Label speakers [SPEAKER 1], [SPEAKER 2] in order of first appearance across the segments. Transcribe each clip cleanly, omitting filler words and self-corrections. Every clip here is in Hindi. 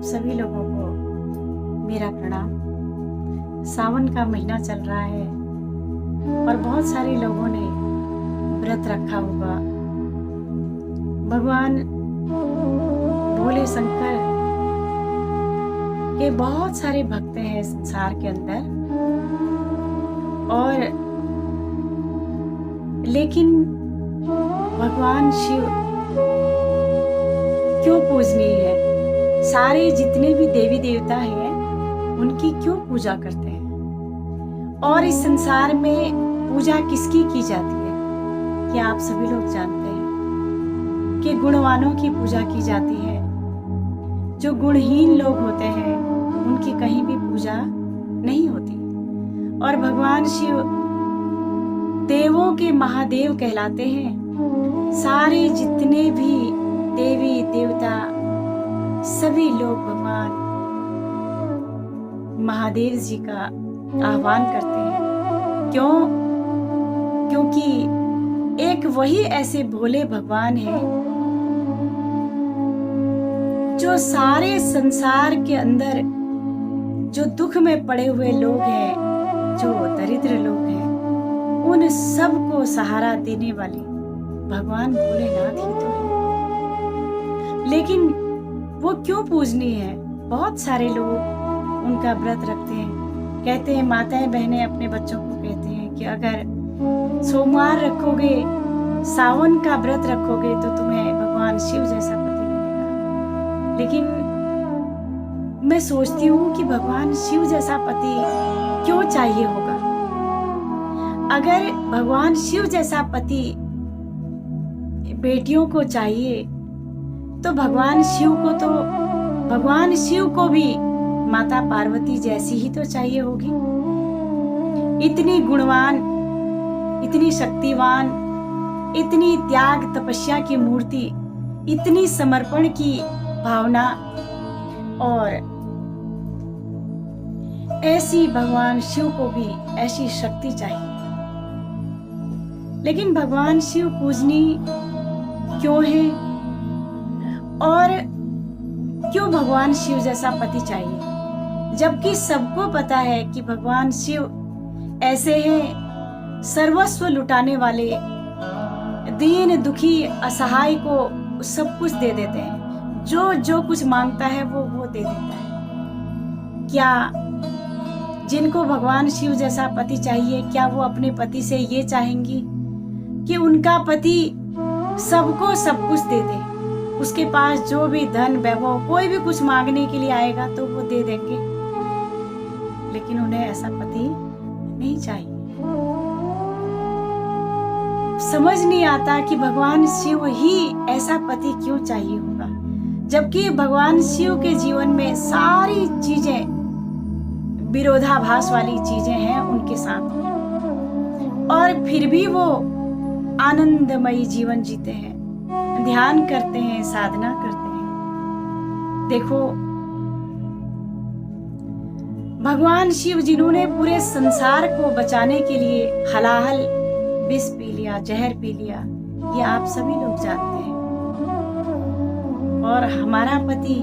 [SPEAKER 1] सभी लोगों को मेरा प्रणाम। सावन का महीना चल रहा है और बहुत सारे लोगों ने व्रत रखा होगा। भगवान भोले शंकर के बहुत सारे भक्त हैं संसार के अंदर, और लेकिन भगवान शिव क्यों पूजनीय है? सारे जितने भी देवी देवता हैं उनकी क्यों पूजा करते हैं? और इस संसार में पूजा किसकी की जाती है? क्या आप सभी लोग जानते हैं कि गुणवानों की पूजा की जाती है। जो गुणहीन लोग होते हैं उनकी कहीं भी पूजा नहीं होती। और भगवान शिव देवों के महादेव कहलाते हैं। सारे जितने भी देवी देवता सभी लोग भगवान महादेव जी का आह्वान करते हैं। क्यों? क्योंकि एक वही ऐसे भोले भगवान हैं जो सारे संसार के अंदर जो दुख में पड़े हुए लोग हैं, जो दरिद्र लोग हैं, उन सब को सहारा देने वाले भगवान भोलेनाथ ही तो है। लेकिन वो क्यों पूजनीय है? बहुत सारे लोग उनका व्रत रखते हैं। कहते हैं, माताएं बहनें अपने बच्चों को कहते हैं कि अगर सोमवार रखोगे, सावन का व्रत रखोगे तो तुम्हें भगवान शिव जैसा पति मिलेगा। लेकिन मैं सोचती हूँ कि भगवान शिव जैसा पति क्यों चाहिए होगा? अगर भगवान शिव जैसा पति बेटियों को चाहिए तो भगवान शिव को भी माता पार्वती जैसी ही तो चाहिए होगी। इतनी गुणवान, इतनी शक्तिवान, इतनी त्याग तपस्या की मूर्ति, इतनी समर्पण की भावना, और ऐसी भगवान शिव को भी ऐसी शक्ति चाहिए। लेकिन भगवान शिव पूजनीय क्यों है? और क्यों भगवान शिव जैसा पति चाहिए? जबकि सबको पता है कि भगवान शिव ऐसे हैं सर्वस्व लुटाने वाले, दीन दुखी असहाय को सब कुछ दे देते हैं। जो कुछ मांगता है वो दे देता है। क्या जिनको भगवान शिव जैसा पति चाहिए, क्या वो अपने पति से ये चाहेंगी कि उनका पति सबको सब कुछ दे दे? उसके पास जो भी धन वैभव, कोई भी कुछ मांगने के लिए आएगा तो वो दे देंगे। लेकिन उन्हें ऐसा पति नहीं चाहिए। समझ नहीं आता कि भगवान शिव ही ऐसा पति क्यों चाहिए होगा, जबकि भगवान शिव के जीवन में सारी चीजें विरोधाभास वाली चीजें हैं उनके साथ में, और फिर भी वो आनंदमयी जीवन जीते हैं, ध्यान करते हैं, साधना करते हैं। देखो, भगवान शिव जिन्होंने पूरे संसार को बचाने के लिए हलाहल विष पी लिया, जहर पी लिया, ये आप सभी लोग जानते हैं। और हमारा पति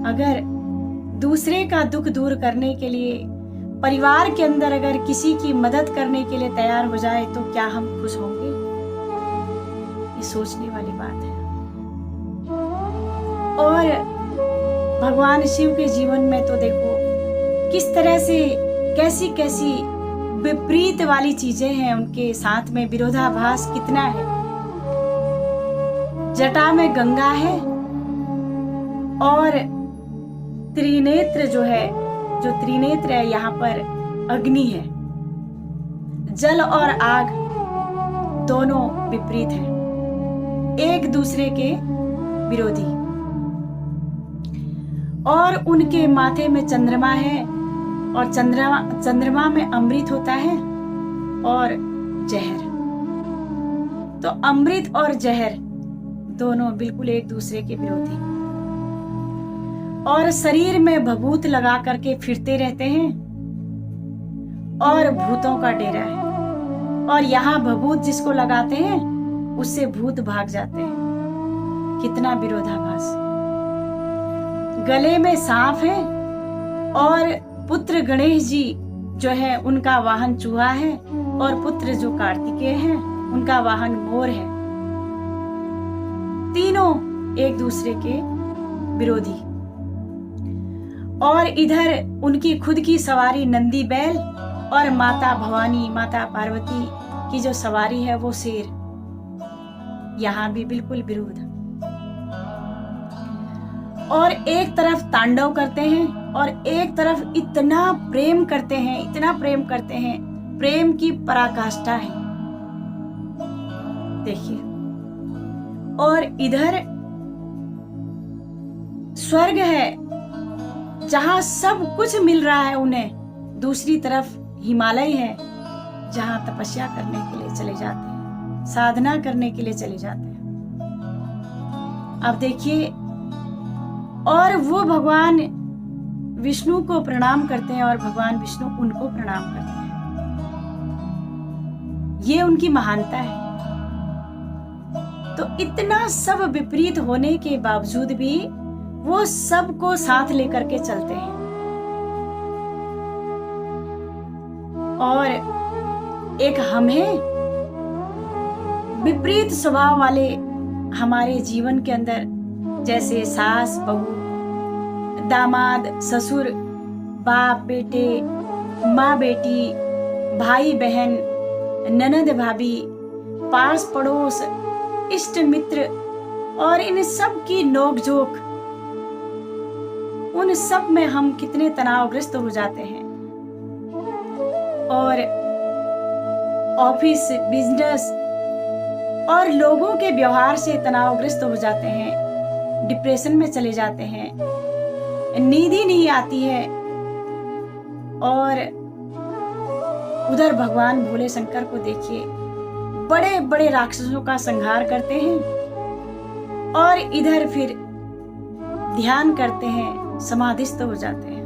[SPEAKER 1] अगर दूसरे का दुख दूर करने के लिए, परिवार के अंदर अगर किसी की मदद करने के लिए तैयार हो जाए तो क्या हम खुश होंगे? ये सोचने वाली बात है। और भगवान शिव के जीवन में तो देखो किस तरह से कैसी कैसी विपरीत वाली चीजें हैं उनके साथ में, विरोधाभास कितना है। जटा में गंगा है और त्रिनेत्र जो त्रिनेत्र है, यहाँ पर अग्नि है। जल और आग दोनों विपरीत हैं, एक दूसरे के विरोधी। और उनके माथे में चंद्रमा है, और चंद्रमा में अमृत होता है और जहर। तो अमृत और जहर दोनों बिल्कुल एक दूसरे के विरोधी। और शरीर में भभूत लगा करके फिरते रहते हैं, और भूतों का डेरा है। और यहाँ भभूत जिसको लगाते हैं उससे भूत भाग जाते हैं। कितना विरोधाभास। गले में सांप है और पुत्र गणेश जी जो है उनका वाहन चूहा है और पुत्र जो कार्तिकेय हैं उनका वाहन मोर है। तीनों एक दूसरे के विरोधी। और इधर उनकी खुद की सवारी नंदी बैल और माता भवानी माता पार्वती की जो सवारी है वो शेर, यहां भी बिल्कुल विरोध। और एक तरफ तांडव करते हैं और एक तरफ इतना प्रेम करते हैं, इतना प्रेम करते हैं, प्रेम की पराकाष्ठा है। देखिए, और इधर स्वर्ग है जहां सब कुछ मिल रहा है उन्हें, दूसरी तरफ हिमालय है जहां तपस्या करने के लिए चले जाते हैं, साधना करने के लिए चले जाते हैं। अब देखिए, और वो भगवान विष्णु को प्रणाम करते हैं और भगवान विष्णु उनको प्रणाम करते हैं। ये उनकी महानता है। तो इतना सब विपरीत होने के बावजूद भी वो सबको साथ लेकर के चलते हैं। और एक हम हैं विपरीत स्वभाव वाले हमारे जीवन के अंदर, जैसे सास बहू, दामाद ससुर, बाप बेटे, माँ बेटी, भाई बहन, ननद भाभी, पास पड़ोस, इष्ट मित्र, और इन सब की नोकझोंक, उन सब में हम कितने तनावग्रस्त हो जाते हैं। और ऑफिस, बिजनेस और लोगों के व्यवहार से तनावग्रस्त हो जाते हैं, डिप्रेशन में चले जाते हैं, नींद ही नहीं आती है। और उधर भगवान भोले शंकर को देखिए, बड़े बड़े राक्षसों का संहार करते हैं और इधर फिर ध्यान करते हैं, समाधिस्थ हो जाते हैं।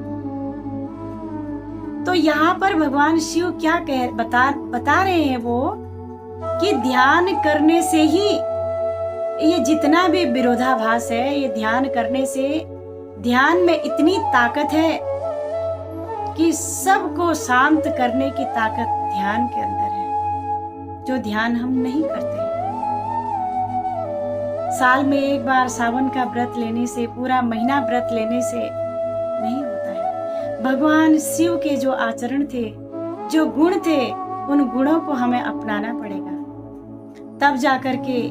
[SPEAKER 1] तो यहाँ पर भगवान शिव क्या बता रहे हैं वो, कि ध्यान करने से ही ये जितना भी विरोधाभास है, ये ध्यान करने से, ध्यान में इतनी ताकत है कि सबको शांत करने की ताकत ध्यान के अंदर है, जो ध्यान हम नहीं करते। साल में एक बार सावन का व्रत लेने से, पूरा महीना व्रत लेने से नहीं होता है। भगवान शिव के जो आचरण थे, जो गुण थे, उन गुणों को हमें अपनाना पड़ेगा, तब जाकर के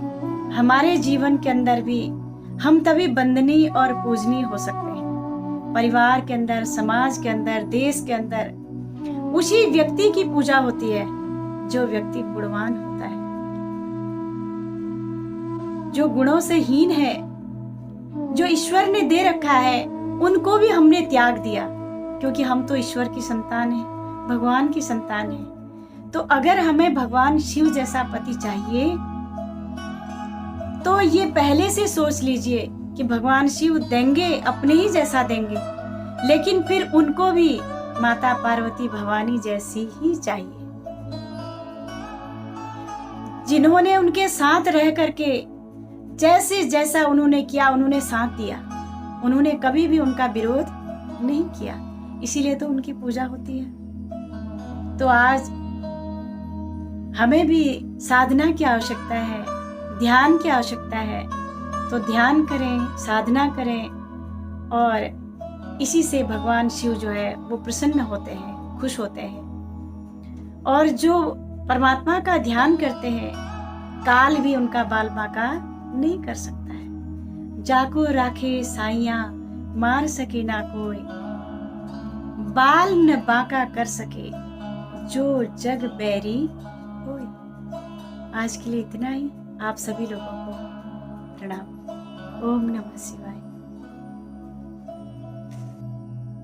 [SPEAKER 1] हमारे जीवन के अंदर भी हम तभी वंदनीय और पूजनीय हो सकते हैं। परिवार के अंदर, समाज के अंदर, देश के अंदर उसी व्यक्ति की पूजा होती है जो व्यक्ति गुणवान होता है। जो गुणों से हीन है, जो ईश्वर ने दे रखा है, उनको भी हमने त्याग दिया, क्योंकि हम तो ईश्वर की संतान हैं, भगवान की संतान हैं। तो अगर हमें भगवान शिव जैसा पति चाहिए तो ये पहले से सोच लीजिए कि भगवान शिव देंगे, अपने ही जैसा देंगे, लेकिन फिर उनको भी माता पार्वती भवानी जैसी ही चाहिए, जिन्होंने उनके साथ रह करके जैसे जैसा उन्होंने किया, उन्होंने साथ दिया, उन्होंने कभी भी उनका विरोध नहीं किया, इसीलिए तो उनकी पूजा होती है। तो आज हमें भी साधना की आवश्यकता है, ध्यान की आवश्यकता है। तो ध्यान करें, साधना करें, और इसी से भगवान शिव जो है वो प्रसन्न होते हैं, खुश होते हैं। और जो परमात्मा का ध्यान करते हैं, काल भी उनका बाल बांका नहीं कर सकता है। जाको राखे साइया, मार सके ना कोई, बाल न बांका कर सके, जो जग बैरी होए। आज के लिए इतना ही। आप सभी लोगों को प्रणाम। ओम नमः शिवाय।